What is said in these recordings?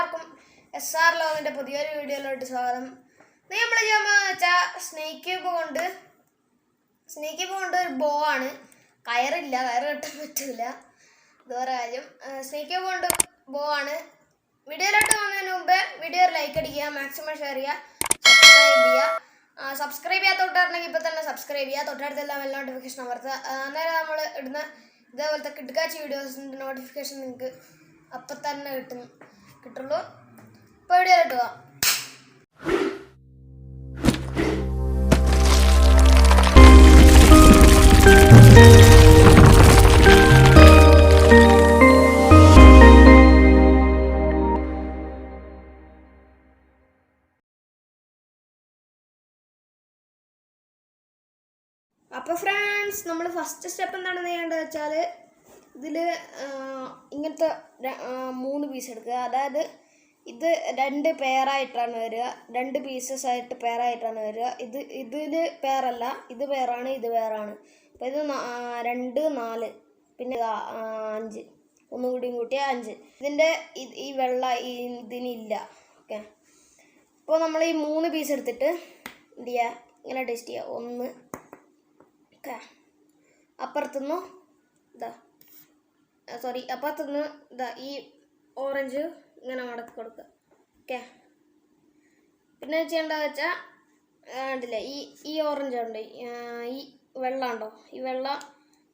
എല്ലാവർക്കും SR ലോഗിന്റെ പുതിയൊരു വീഡിയോയിലോട്ട് സ്വാഗതം. നമ്മൾ ചെയ്യാമെന്ന് വെച്ചാൽ സ്നേക്ക് ക്യൂബ് കൊണ്ട് ഒരു ബോ ആണ്. കയറില്ല, കയറ് കെട്ടാൻ പറ്റില്ല. ഇതുവരെ കാര്യം സ്നേക്ക് ക്യൂബ് കൊണ്ട് ബോ ആണ്. വീഡിയോയിലോട്ട് പോകുന്നതിന് മുമ്പ് വീഡിയോ ലൈക്ക് അടിക്കുക, മാക്സിമം ഷെയർ ചെയ്യുക, സബ്സ്ക്രൈബ് ചെയ്യാത്തോട്ടാണെങ്കിൽ ഇപ്പോൾ തന്നെ സബ്സ്ക്രൈബ് ചെയ്യുക. തൊട്ടടുത്തെല്ലാം എല്ലാ നോട്ടിഫിക്കേഷൻ അമർത്തുക. അന്നേരം നമ്മൾ ഇടുന്ന ഇതേപോലത്തെ കിടക്കാച്ചി വീഡിയോസിൻ്റെ നോട്ടിഫിക്കേഷൻ നിങ്ങൾക്ക് അപ്പം തന്നെ കിട്ടുള്ളൂ. ഇപ്പോൾ വീഡിയോയിലോട്ട് പോവാം. അപ്പോൾ ഫ്രണ്ട്സ്, നമ്മൾ ഫസ്റ്റ് സ്റ്റെപ്പ് എന്താണെന്ന് ചെയ്യേണ്ടത് വെച്ചാൽ ഇതിൽ ഇങ്ങനത്തെ 3 പീസ് എടുക്കുക. അതായത് ഇത് 2 പെയറായിട്ടാണ് വരിക, 2 പീസസ് ആയിട്ട് പെയറായിട്ടാണ് വരിക. ഇതിൽ പെയറല്ല, ഇത് പെയറാണ്, ഇത് പെയറാണ്. അപ്പോൾ ഇത് 2, 4 പിന്നെ 5, ഒന്നുകൂടിയും കൂട്ടിയാൽ 5. ഇതിൻ്റെ ഈ വെള്ള ഇതിനില്ല. ഓക്കെ, അപ്പോൾ നമ്മൾ ഈ 3 പീസ് എടുത്തിട്ട് എന്ത് ചെയ്യുക, ഇങ്ങനെ ടെസ്റ്റ് ചെയ്യുക. 1 ഓക്കെ, അപ്പുറത്തുനിന്ന് അപ്പുറത്തുനിന്ന് ഈ ഓറഞ്ച് ഇങ്ങനെ മടക്കി കൊടുക്കുക. ഓക്കെ, പിന്നെ ചെയ്യേണ്ടത് വെച്ചാൽ കണ്ടില്ലേ, ഈ ഓറഞ്ച് ഉണ്ട്, ഈ വെള്ളം ഉണ്ടോ, ഈ വെള്ളം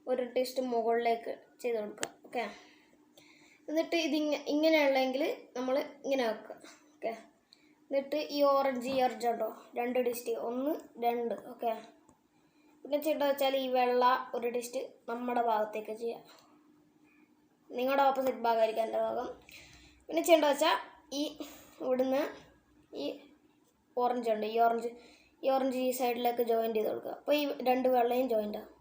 ഒരു ടെസ്റ്റ് മുകളിലേക്ക് ചെയ്ത് കൊടുക്കുക. ഓക്കെ, എന്നിട്ട് ഇങ്ങനെയുള്ളെങ്കിൽ നമ്മൾ ഇങ്ങനെ വെക്കുക. ഓക്കെ, എന്നിട്ട് ഈ ഓറഞ്ച് ഉണ്ടോ, 2 ടെസ്റ്റ്, 1, 2. ഓക്കെ, പിന്നെ ചെയ്യേണ്ടത് വെച്ചാൽ ഈ വെള്ള ഒരു ടെസ്റ്റ് നമ്മുടെ ഭാഗത്തേക്ക് ചെയ്യുക. നിങ്ങളുടെ ഓപ്പോസിറ്റ് ഭാഗമായിരിക്കും എൻ്റെ ഭാഗം. പിന്നെ ചെയ്യേണ്ടത് വെച്ചാൽ ഇവിടുന്ന് ഈ ഓറഞ്ച് ഉണ്ട്, ഈ ഓറഞ്ച് ഈ സൈഡിലേക്ക് ജോയിൻ്റ് ചെയ്ത് കൊടുക്കുക. അപ്പോൾ ഈ 2 വെള്ളയും ജോയിൻ്റ് ആകും.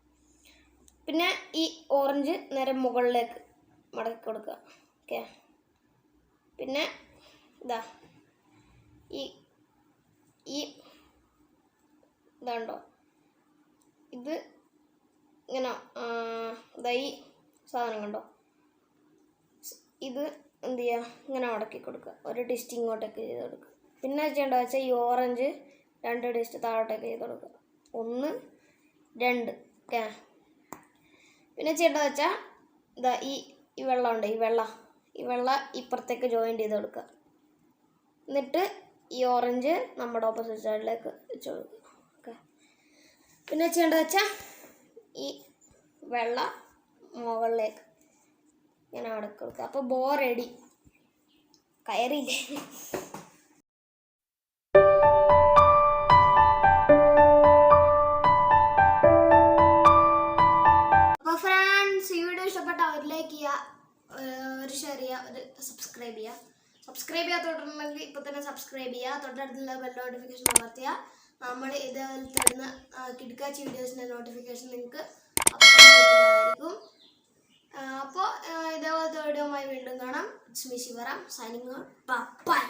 പിന്നെ ഈ ഓറഞ്ച് നേരെ മുകളിലേക്ക് മടക്കി കൊടുക്കുക. ഓക്കെ, പിന്നെ ഇതുണ്ടോ, ഇത് ഇങ്ങനെ ഈ സാധനം കണ്ടോ, ഇത് എന്ത് ചെയ്യുക, ഇങ്ങനെ മടക്കി കൊടുക്കുക. ഒരു ടെസ്റ്റ് ഇങ്ങോട്ടേക്ക് ചെയ്ത് കൊടുക്കുക. പിന്നെ ചെയ്യേണ്ടത് വെച്ചാൽ ഈ ഓറഞ്ച് 2 ടെസ്റ്റ് താഴോട്ടേക്ക് ചെയ്ത് കൊടുക്കുക. 1, 2. ഓക്കെ, പിന്നെ ചെയ്യേണ്ടത് വെച്ചാൽ ഈ വെള്ളമുണ്ട്, ഈ വെള്ള ഇപ്പുറത്തേക്ക് ജോയിൻ്റ് ചെയ്ത് കൊടുക്കുക. എന്നിട്ട് ഈ ഓറഞ്ച് നമ്മുടെ ഓപ്പോസിറ്റ് സൈഡിലേക്ക് വെച്ച് കൊടുക്കുക. ഓക്കെ, പിന്നെ ചെയ്യേണ്ടത് വെച്ചാൽ ഈ വെള്ള മുകളിലേക്ക് ഇങ്ങനെ അടക്കി കൊടുക്കുക. അപ്പോൾ ബോ റെഡി. കയറിയില്ലേ? അപ്പോൾ ഫ്രണ്ട്സ്, ഈ വീഡിയോ ഇഷ്ടപ്പെട്ട ഒരു ലൈക്ക് ചെയ്യുക, ഒരു ഷെയർ ചെയ്യുക, ഒരു സബ്സ്ക്രൈബ് ചെയ്യുക. സബ്സ്ക്രൈബ് ചെയ്യാത്തോട്ടുണ്ടെങ്കിൽ ഇപ്പോൾ തന്നെ സബ്സ്ക്രൈബ് ചെയ്യുക. തൊട്ടടുത്തുള്ള ബെൽ നോട്ടിഫിക്കേഷൻ അമർത്തുക. നമ്മൾ ഇതേപോലെ തരുന്ന കിടക്കാച്ചി വീഡിയോസിൻ്റെ നോട്ടിഫിക്കേഷൻ നിങ്ങൾക്ക് അപ്പോൾ അപ്പോൾ ഇതേപോലത്തെ വീഡിയോയുമായി വീണ്ടും കാണാം. It's me Sivaram, signing out. By.